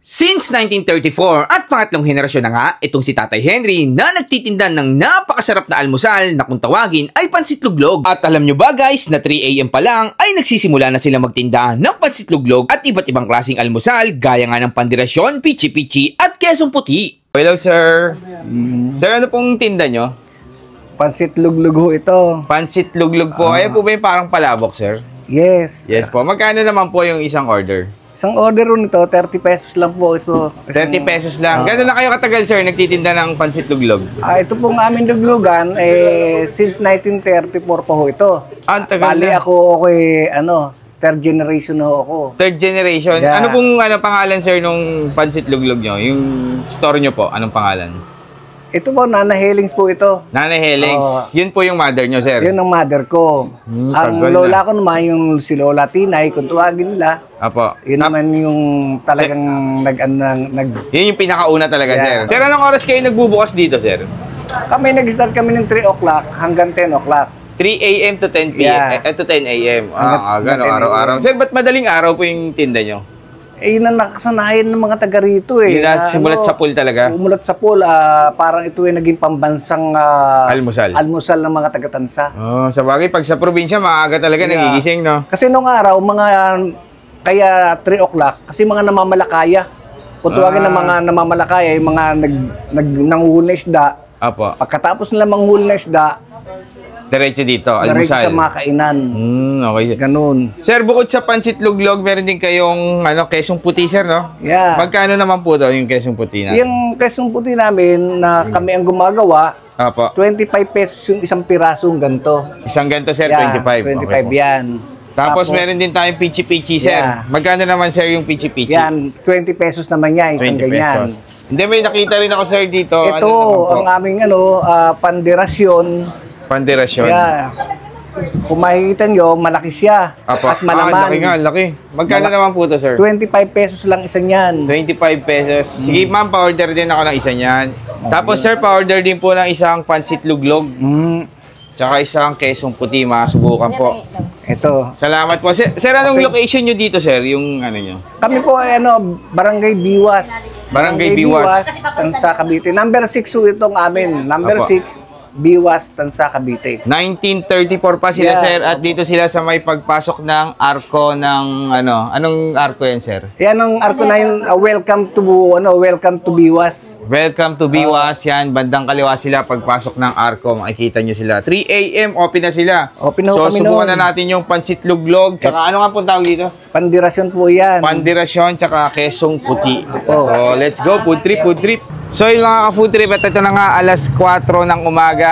Since 1934 at pangatlong henerasyon na nga, itong si Tatay Henry na nagtitinda ng napakasarap na almusal na kung tawagin ay pansit luglog. At alam nyo ba guys na 3 AM pa lang ay nagsisimula na sila magtinda ng pansit luglog at iba't ibang klaseng almusal gaya nga ng pandirasyon, pichi-pichi at kesong puti. Hello sir. Sir, ano pong tinda nyo? Pansit luglog ho ito. Pansit luglog po. Ayan po ba yung parang palabok sir? Yes. Yes po. Magkano naman po yung isang order? Isang order ro nito, 30 pesos lang po. So, 30 pesos lang. Gano'n na kayo katagal, sir, nagtitinda ng pansit luglog? Ito pong aming luglugan, since 1934 pa ho ito. Ang tagal Bali na. ako, third generation ho ako. Third generation? Yeah. Ano pong pangalan, sir, nung pansit luglog nyo? Yung store nyo po, anong pangalan? Ito po, Nana Helings po ito. Nana Helings. Yun po yung mother nyo, sir? Yun ang mother ko. Ang tagal lola na. ko naman, yung si Lola Tinay, kung tuwagin nila. Apo. Yun naman yung talagang Yun yung pinakauna talaga, Yeah. sir. Sir, anong oras kayo nagbubukas dito, sir? Kami nag-start kami ng 3 o'clock hanggang 10 o'clock. 3 AM to 10 PM, Yeah. to 10 AM. Hanggang Gano'n, 10 araw-araw. Sir, ba't madaling araw po yung tinda nyo? Yun ang nakasanayan ng mga taga rito Yun na, simulat sa pool talaga? Umulat sa pool, parang ito ay naging pambansang Almusal ng mga taga-Tansa. Oh, sa bagay, pag sa probinsya, maaga talaga nagigising, no? Kasi nung araw, kaya 3 o'clock, kasi mga namamalakaya. Kung tuwagin ng mga namamalakaya, yung mga nanguhuli na isda, Apo. pagkatapos nila manghuli na isda, Diretso dito, diretso almusal. sa mga kainan. Okay. Ganun. Sir, bukod sa pansit luglog, meron din kayong kesong puti, sir, no? Yeah. Magkano naman po daw yung kesong puti na? Yung kesong puti namin na kami ang gumagawa, Apo. 25 pesos yung isang pirasong ganito. Isang ganito, sir, Yeah, 25. 25 Okay po. yan. Tapos meron din tayong pichi-pichi, sir. Yeah. Magkano naman, sir, yung pichi-pichi? Yan, 20 pesos naman yan, isang 20 ganyan. pesos. Hindi, may nakita rin ako, sir, dito. Ito, Ano naman po? ang aming pandirasyon. Pandirasyon. Yeah. Kung makikita nyo, malaki siya. Apo. At malaman. Laki nga, laki. Magkano naman po to, sir? 25 pesos lang isa niyan. 25 pesos. Sige, ma'am, pa-order din ako ng isa niyan. Tapos, sir, pa-order din po ng isang pansit luglog. Tsaka isang kesong puti, masubukan po. Ito. Salamat po. Sir, anong location nyo dito, sir? Yung ano nyo? Kami po ay Barangay Biwas. Barangay Biwas. Tansa, Cavite. Number 6 po itong amin. Number Apo. 6, Biwas, Tansa, Cavite. 1934 pa sila, Yeah. sir. At dito sila sa may pagpasok ng arko ng Anong arko yan, sir? Yan ang arko na yun, welcome to Biwas. Welcome to Biwas. Yan, bandang kaliwa sila. Pagpasok ng arko, makikita nyo sila. 3 AM, open na sila. Open na so, kami subukan noon. na natin yung pansit luglog. Tsaka ano nga pong tawag dito? Pandirasyon po yan. Pandirasyon, tsaka kesong puti. Oh. So, let's go. Food trip, food trip. So, yung mga ka-food trip, at ito na nga, alas 4 ng umaga,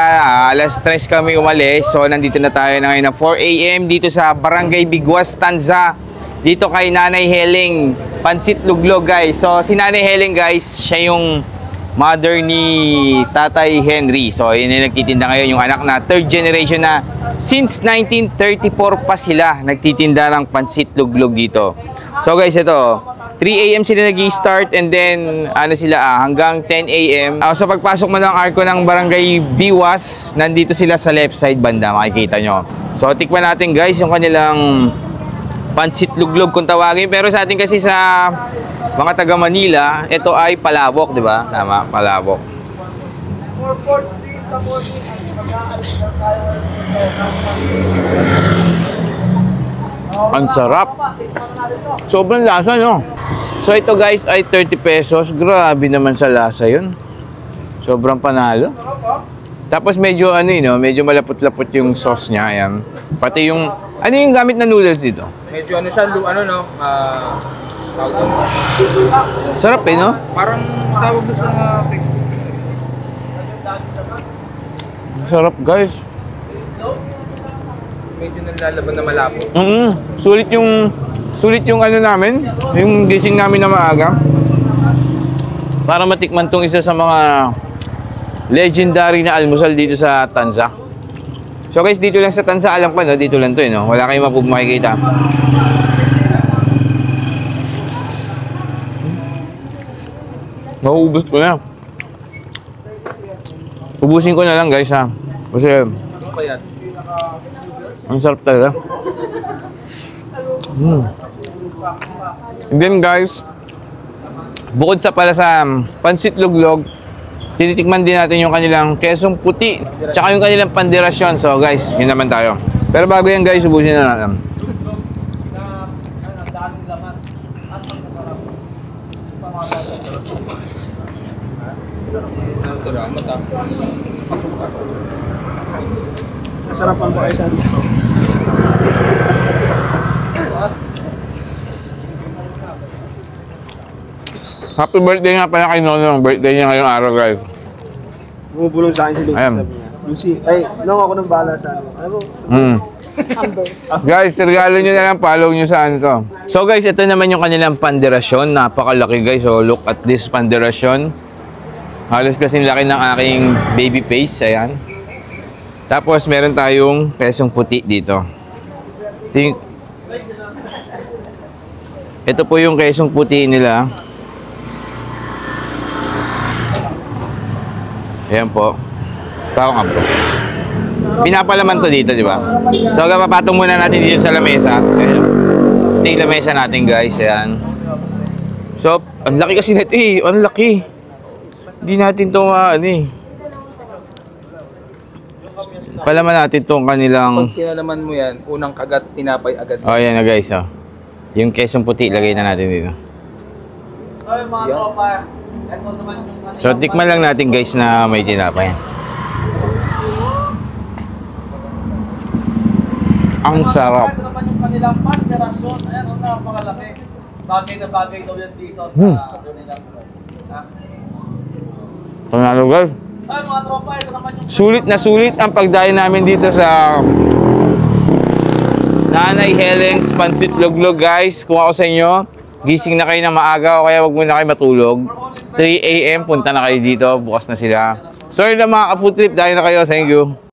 alas 3 kami umalis. So, nandito na tayo na ngayon na 4 AM dito sa Barangay Biguas, Tanza. Dito kay Nanay Heling, pansit luglog, guys. So, si Nanay Heling, guys, siya yung mother ni Tatay Henry. So, yun yung nagtitinda ngayon, yung anak na third generation na since 1934 pa sila nagtitinda ng pansit luglog dito. So, guys, ito, 3 AM sila nag-i-start and then hanggang 10 AM. So pagpasok mo ng arko ng Barangay Biwas, nandito sila sa left side banda, makikita nyo. So tikman natin guys yung kanilang pansit luglog kung tawagin. Pero sa atin kasi sa mga taga Manila, ito ay palabok, di ba? Tama, palabok. Ang sarap. Sobrang lasa, no? So ito guys ay 30 pesos. Grabe naman sa lasa yun. Sobrang panalo. Tapos medyo medyo malapot-lapot yung sauce niya. Ayan. Pati yung, yung gamit na noodles dito? Medyo siya, tawag doon. Sarap no? Parang tawag doon sa Sarap guys. medyo nalalaban na malapot. Sulit yung namin, yung gising namin na maaga. Para matikman tong isa sa mga legendary na almusal dito sa Tanza. So guys, dito lang sa Tanza, alam ko, no? Dito lang to, no? Wala kayong makikita. Mauubos ko na. Ubusin ko na lang guys, ha? Kasi Ano pa yan? ang sarap talaga. And then guys, Bukod sa pala sa pansit luglog, tinitikman din natin yung kanilang kesong puti, tsaka yung kanilang pandirasyon. So guys, yun naman tayo. Pero bago yan guys, ubusin na natin. Salamat ah. Nasarapan po kayo sa Happy birthday nga pala kay Nono. Birthday niya ngayong araw guys. Bumubulong sa akin si Lucy. Ayan. Sabi niya, Lucy, ay, nung ako nang bahala sa ano. Ano? Guys, regalo nyo na lang, follow nyo sa ano to. So guys, ito naman yung kanilang panderasyon. Napakalaki guys. So look at this panderasyon. Halos kasing laki ng aking baby face. Ayan. Tapos meron tayong pesong puti dito. Ito po yung kesong puti nila. Ayan po. Tao nga bro. Pinapalaman to dito, di ba? So, papatong muna natin dito sa lamesa. Ayan. Ito yung lamesa natin, guys. Ayan. So, ang laki kasi nito eh. Ang laki. Hindi natin ito ano eh. Palaman natin itong kanilang... Pag pinalaman mo yan, unang kagat, tinapay agad. Oh, ayan na guys. Oh. Yung kesong puti, lagay na natin dito. So, tikman lang natin guys na may tinapay. Ang sarap. Ito naman yung kanilang panderasyon. Ayan, ang napakalaki. Bagay na bagay daw yan dito sa kanilang Panalo guys. ay, mga tropa, ito naman yung Sulit ang pagdayo namin dito sa Nanay Helen's Pansit Luglog guys. Kung ako sa inyo, gising na kayo na maaga o kaya wag muna kayo matulog. 3 AM, punta na kayo dito. Bukas na sila. Sorry na mga ka-food trip, dahil na kayo. Thank you.